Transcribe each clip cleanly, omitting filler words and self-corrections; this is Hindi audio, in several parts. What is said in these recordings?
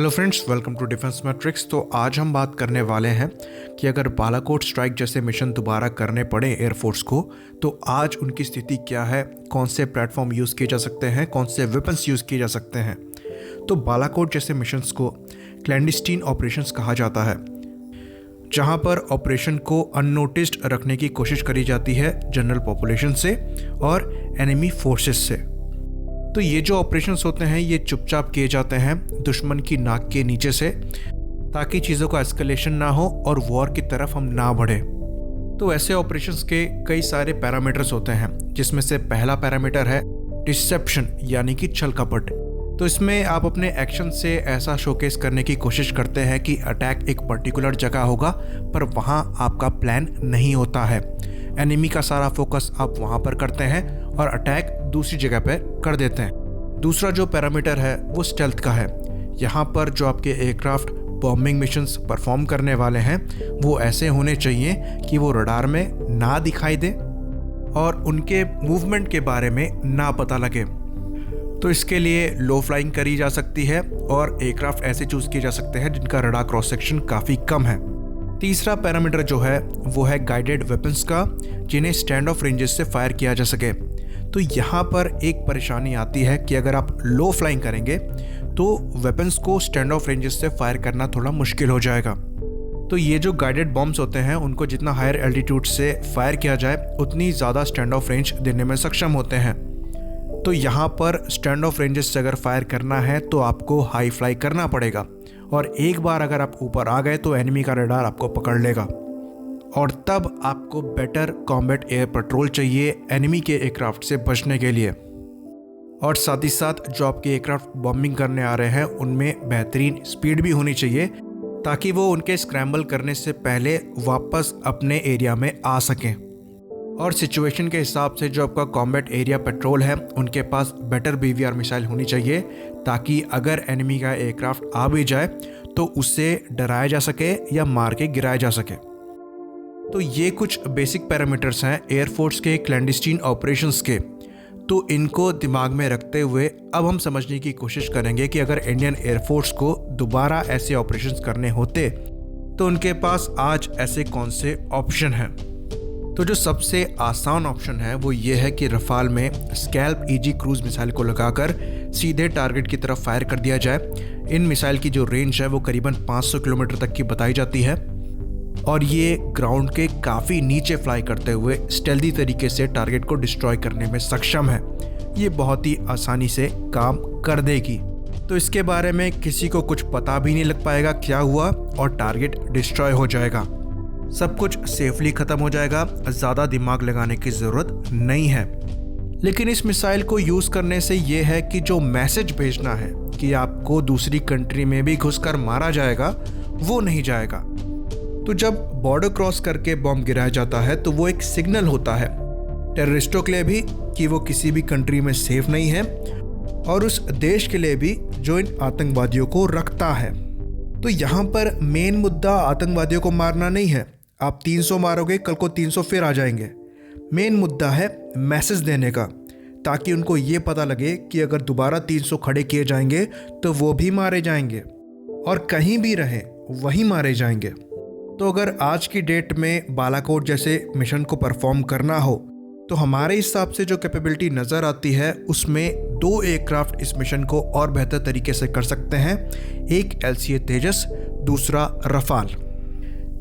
Hello friends, welcome to defence matrix. तो आज हम बात करने वाले हैं कि अगर बालाकोट स्ट्राइक जैसे मिशन दोबारा करने पड़े एयरफोर्स को, तो आज उनकी स्थिति क्या है, कौन से प्लेटफॉर्म यूज़ किए जा सकते हैं, कौन से वेपन्स यूज़ किए जा सकते हैं। तो बालाकोट जैसे मिशंस को क्लैंडस्टीन ऑपरेशंस कहा जाता है, जहां पर ऑपरेशन को अननोटिस्ड रखने की कोशिश करी जाती है जनरल पॉपुलेशन से और एनिमी फोर्सेस से। तो ये जो ऑपरेशंस होते हैं ये चुपचाप किए जाते हैं दुश्मन की नाक के नीचे से, ताकि चीज़ों का एस्केलेशन ना हो और वॉर की तरफ हम ना बढ़े। तो ऐसे ऑपरेशंस के कई सारे पैरामीटर्स होते हैं, जिसमें से पहला पैरामीटर है डिसेप्शन, यानी कि छल कपट। तो इसमें आप अपने एक्शन से ऐसा शोकेस करने की कोशिश करते हैं कि अटैक एक पर्टिकुलर जगह होगा, पर वहाँ आपका प्लान नहीं होता है। एनिमी का सारा फोकस आप वहाँ पर करते हैं और अटैक दूसरी जगह पर कर देते हैं। दूसरा जो पैरामीटर है वो स्टेल्थ का है। यहाँ पर जो आपके एयरक्राफ्ट बॉम्बिंग मिशंस परफॉर्म करने वाले हैं वो ऐसे होने चाहिए कि वो रडार में ना दिखाई दे और उनके मूवमेंट के बारे में ना पता लगे। तो इसके लिए लो फ्लाइंग करी जा सकती है और एयरक्राफ्ट ऐसे चूज़ किए जा सकते हैं जिनका रडार क्रॉस सेक्शन काफ़ी कम है। तीसरा पैरामीटर जो है वो है गाइडेड वेपन्स का, जिन्हें स्टैंड ऑफ रेंजेस से फायर किया जा सके। तो यहाँ पर एक परेशानी आती है कि अगर आप लो फ्लाइंग करेंगे तो वेपन्स को स्टैंड ऑफ रेंजेस से फायर करना थोड़ा मुश्किल हो जाएगा। तो ये जो गाइडेड बॉम्ब्स होते हैं उनको जितना हायर एल्टीट्यूड से फायर किया जाए उतनी ज़्यादा स्टैंड ऑफ रेंज देने में सक्षम होते हैं। तो यहाँ पर स्टैंड ऑफ रेंजेस से अगर फायर करना है तो आपको हाई फ्लाई करना पड़ेगा, और एक बार अगर आप ऊपर आ गए तो एनिमी का रडार आपको पकड़ लेगा, और तब आपको बेटर कॉम्बैट एयर पेट्रोल चाहिए एनिमी के एयरक्राफ्ट से बचने के लिए। और साथ ही साथ जो आपके एयरक्राफ्ट बॉम्बिंग करने आ रहे हैं उनमें बेहतरीन स्पीड भी होनी चाहिए, ताकि वो उनके स्क्रैम्बल करने से पहले वापस अपने एरिया में आ सकें। और सिचुएशन के हिसाब से जो आपका कॉम्बैट एरिया पेट्रोल है उनके पास बेटर BVR मिसाइल होनी चाहिए, ताकि अगर एनिमी का एयरक्राफ्ट आ भी जाए तो उससे डराया जा सके या मार के गिराया जा सके। तो ये कुछ बेसिक पैरामीटर्स हैं एयरफोर्स के क्लैंडस्टीन ऑपरेशंस के। तो इनको दिमाग में रखते हुए अब हम समझने की कोशिश करेंगे कि अगर इंडियन एयरफोर्स को दोबारा ऐसे ऑपरेशंस करने होते तो उनके पास आज ऐसे कौन से ऑप्शन हैं। तो जो सबसे आसान ऑप्शन है वो ये है कि रफाल में स्कैल्प EG क्रूज मिसाइल को लगाकर सीधे टारगेट की तरफ फायर कर दिया जाए। इन मिसाइल की जो रेंज है वो करीबन 500 किलोमीटर तक की बताई जाती है, और ये ग्राउंड के काफ़ी नीचे फ्लाई करते हुए स्टेल्दी तरीके से टारगेट को डिस्ट्रॉय करने में सक्षम है। ये बहुत ही आसानी से काम कर देगी। तो इसके बारे में किसी को कुछ पता भी नहीं लग पाएगा क्या हुआ, और टारगेट डिस्ट्रॉय हो जाएगा। सब कुछ सेफली ख़त्म हो जाएगा, ज़्यादा दिमाग लगाने की ज़रूरत नहीं है। लेकिन इस मिसाइल को यूज़ करने से ये है कि जो मैसेज भेजना है कि आपको दूसरी कंट्री में भी घुसकर मारा जाएगा, वो नहीं जाएगा। तो जब बॉर्डर क्रॉस करके बॉम्ब गिराया जाता है तो वो एक सिग्नल होता है टेररिस्टों के लिए भी कि वो किसी भी कंट्री में सेफ नहीं है, और उस देश के लिए भी जो इन आतंकवादियों को रखता है। तो यहाँ पर मेन मुद्दा आतंकवादियों को मारना नहीं है। आप 300 मारोगे, कल को 300 फिर आ जाएंगे। मेन मुद्दा है मैसेज देने का, ताकि उनको ये पता लगे कि अगर दोबारा 300 खड़े किए जाएंगे तो वो भी मारे जाएंगे, और कहीं भी रहें वहीं मारे जाएंगे। तो अगर आज की डेट में बालाकोट जैसे मिशन को परफॉर्म करना हो तो हमारे हिसाब से जो कैपेबिलिटी नज़र आती है उसमें 2 एयरक्राफ्ट इस मिशन को और बेहतर तरीके से कर सकते हैं। एक LCA तेजस, दूसरा रफाल।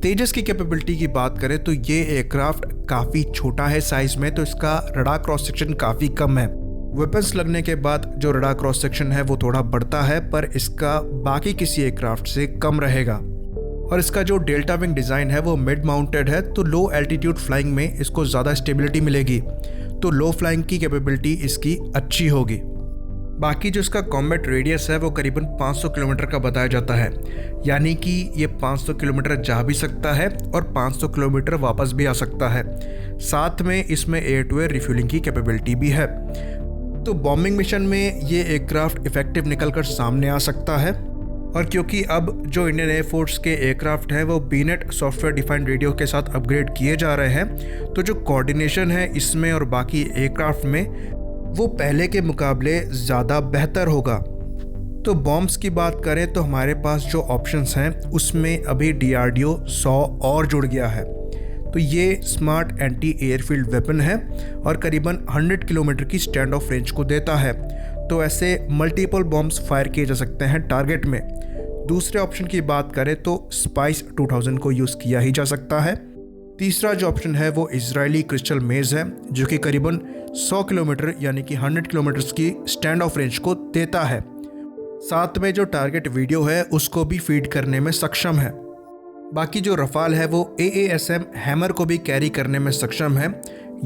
तेजस की कैपेबिलिटी की बात करें तो ये एयरक्राफ्ट काफ़ी छोटा है साइज़ में, तो इसका रडार क्रॉस सेक्शन काफ़ी कम है। वेपन्स लगने के बाद जो रडार क्रॉस सेक्शन है वो थोड़ा बढ़ता है, पर इसका बाकी किसी एयरक्राफ्ट से कम रहेगा। और इसका जो डेल्टा विंग डिज़ाइन है वो मिड माउंटेड है, तो लो एल्टीट्यूड फ्लाइंग में इसको ज़्यादा स्टेबिलिटी मिलेगी। तो लो फ्लाइंग की कैपेबिलिटी इसकी अच्छी होगी। बाकी जो इसका कॉम्बैट रेडियस है वो करीबन 500 किलोमीटर का बताया जाता है, यानी कि ये 500 किलोमीटर जा भी सकता है और 500 किलोमीटर वापस भी आ सकता है। साथ में इसमें एयर टू एयर रिफ्यूलिंग की कैपेबिलिटी भी है। तो बॉम्बिंग मिशन में ये एयरक्राफ्ट इफेक्टिव निकलकर सामने आ सकता है। और क्योंकि अब जो इंडियन एयरफोर्स के एयरक्राफ्ट हैं वो BNet सॉफ्टवेयर डिफाइंड रेडियो के साथ अपग्रेड किए जा रहे हैं, तो जो कोऑर्डिनेशन है इसमें और बाकी एयरक्राफ्ट में वो पहले के मुकाबले ज़्यादा बेहतर होगा। तो बॉम्ब्स की बात करें तो हमारे पास जो ऑप्शंस हैं उसमें अभी DRDO 100 और जुड़ गया है। तो ये स्मार्ट एंटी एयरफील्ड वेपन है और करीबन 100 किलोमीटर की स्टैंड ऑफ रेंज को देता है। तो ऐसे मल्टीपल बॉम्ब्स फायर किए जा सकते हैं टारगेट में। दूसरे ऑप्शन की बात करें तो स्पाइस 2000 को यूज़ किया ही जा सकता है। तीसरा जो ऑप्शन है वो इजरायली क्रिस्टल मेज है, जो कि करीबन 100 किलोमीटर यानी कि 100 किलोमीटर्स की स्टैंड ऑफ रेंज को देता है। साथ में जो टारगेट वीडियो है उसको भी फीड करने में सक्षम है। बाकी जो रफाल है वो AASM हैमर को भी कैरी करने में सक्षम है।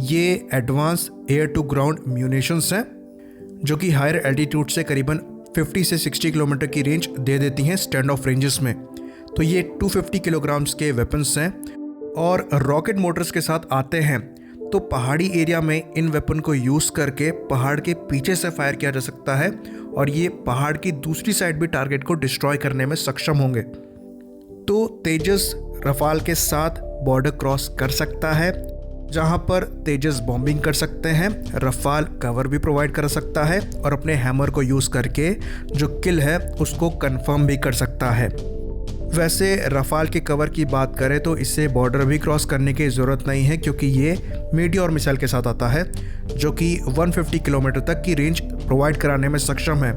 ये advance air to ground munitions हैं जो कि हायर एल्टीट्यूड से करीबन 50 से 60 किलोमीटर की रेंज दे देती हैं स्टैंड ऑफ रेंजेस में। तो ये 250 किलोग्राम्स के वेपन्स हैं और रॉकेट मोटर्स के साथ आते हैं। तो पहाड़ी एरिया में इन वेपन को यूज़ करके पहाड़ के पीछे से फायर किया जा सकता है और ये पहाड़ की दूसरी साइड भी टारगेट को डिस्ट्रॉय करने में सक्षम होंगे। तो तेजस रफाल के साथ बॉर्डर क्रॉस कर सकता है, जहां पर तेजस बॉम्बिंग कर सकते हैं, रफाल कवर भी प्रोवाइड कर सकता है और अपने हैमर को यूज़ करके जो किल है उसको कंफर्म भी कर सकता है। वैसे रफाल के कवर की बात करें तो इससे बॉर्डर भी क्रॉस करने की ज़रूरत नहीं है, क्योंकि ये मीटियोर मिसाइल के साथ आता है जो कि 150 किलोमीटर तक की रेंज प्रोवाइड कराने में सक्षम है।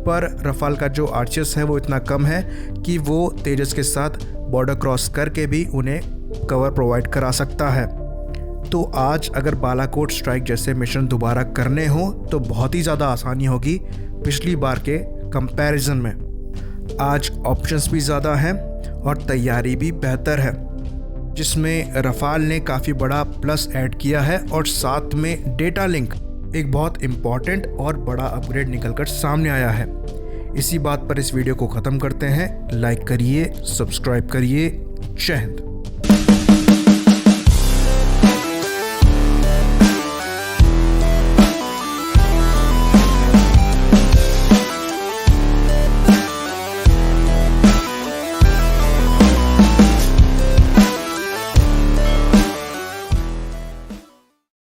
पर रफाल का जो आर्चर्स है वो इतना कम है कि वो तेजस के साथ बॉर्डर क्रॉस करके भी उन्हें कवर प्रोवाइड करा सकता है। तो आज अगर बालाकोट स्ट्राइक जैसे मिशन दोबारा करने हो तो बहुत ही ज़्यादा आसानी होगी पिछली बार के कंपैरिजन में। आज ऑप्शंस भी ज़्यादा हैं और तैयारी भी बेहतर है, जिसमें रफाल ने काफ़ी बड़ा प्लस ऐड किया है और साथ में डेटा लिंक एक बहुत इम्पॉर्टेंट और बड़ा अपग्रेड निकलकर सामने आया है। इसी बात पर इस वीडियो को ख़त्म करते हैं। लाइक करिए, सब्सक्राइब करिए। जय हिंद।